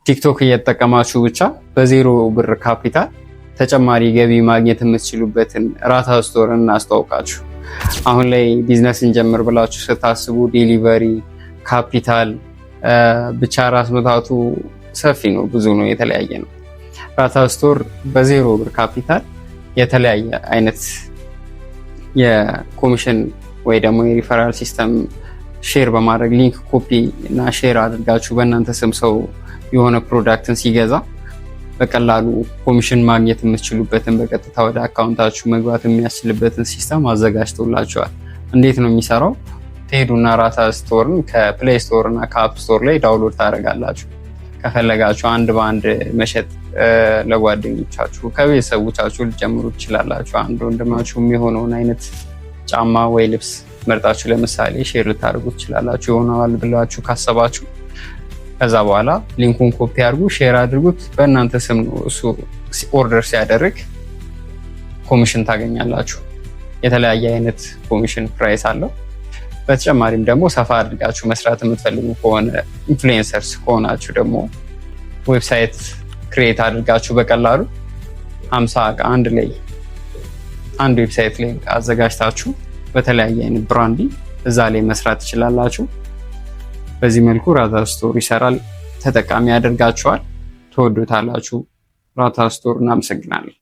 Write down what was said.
ቲክቶክ እየተጠቀማችሁ ብቻ በዜሮ ብር ካፒታል ተጨማሪ ገቢ ማግኘት የምትችሉበትን ራታ ስቶር እናስተዋውቃችሁ። አሁን ላይ ቢዝነስ እንጀምር ብላችሁ ስታስቡ ዴሊቨሪ ካፒታል ብቻ ራስ መታቱ ሰፊ ነው፣ ብዙ ነው፣ የተለያየ ነው። ራታ ስቶር በዜሮ ብር ካፒታል የተለያየ አይነት የኮሚሽን ወይ ደግሞ የሪፈራል ሲስተም ሼር በማድረግ ሊንክ ኮፒ እና ሼር አድርጋችሁ በእናንተ ስም ሰው የሆነ ፕሮዳክትን ሲገዛ በቀላሉ ኮሚሽን ማግኘት የምትችሉበትን በቀጥታ ወደ አካውንታችሁ መግባት የሚያስችልበትን ሲስተም አዘጋጅቶላችኋል። እንዴት ነው የሚሰራው? ትሄዱና ራታ ስቶርን ከፕሌይ ስቶር እና ከአፕ ስቶር ላይ ዳውንሎድ ታደርጋላችሁ። ከፈለጋችሁ አንድ በአንድ መሸጥ ለጓደኞቻችሁ ከቤተሰቦቻችሁ ልጀምሩ ትችላላችሁ። አንድ ወንድማችሁ የሆነውን አይነት ጫማ ወይ ልብስ መርጣችሁ ለምሳሌ ሼር ልታደርጉ ትችላላችሁ፣ ይሆናል ብላችሁ ካሰባችሁ። ከዛ በኋላ ሊንኩን ኮፒ አድርጉ፣ ሼር አድርጉት። በእናንተ ስም ነው እሱ ኦርደር ሲያደርግ ኮሚሽን ታገኛላችሁ። የተለያየ አይነት ኮሚሽን ፕራይስ አለው። በተጨማሪም ደግሞ ሰፋ አድርጋችሁ መስራት የምትፈልጉ ከሆነ ኢንፍሉዌንሰርስ ከሆናችሁ ደግሞ ዌብሳይት ክሬት አድርጋችሁ በቀላሉ 50 እቃ አንድ ዌብሳይት ላይ አዘጋጅታችሁ በተለያየ አይነት ብራንዲንግ እዛ ላይ መስራት ትችላላችሁ። በዚህ መልኩ ራታ ስቶር ይሰራል። ተጠቃሚ ያደርጋችኋል። ትወዱታላችሁ። ራታ ስቶር እናመሰግናለን።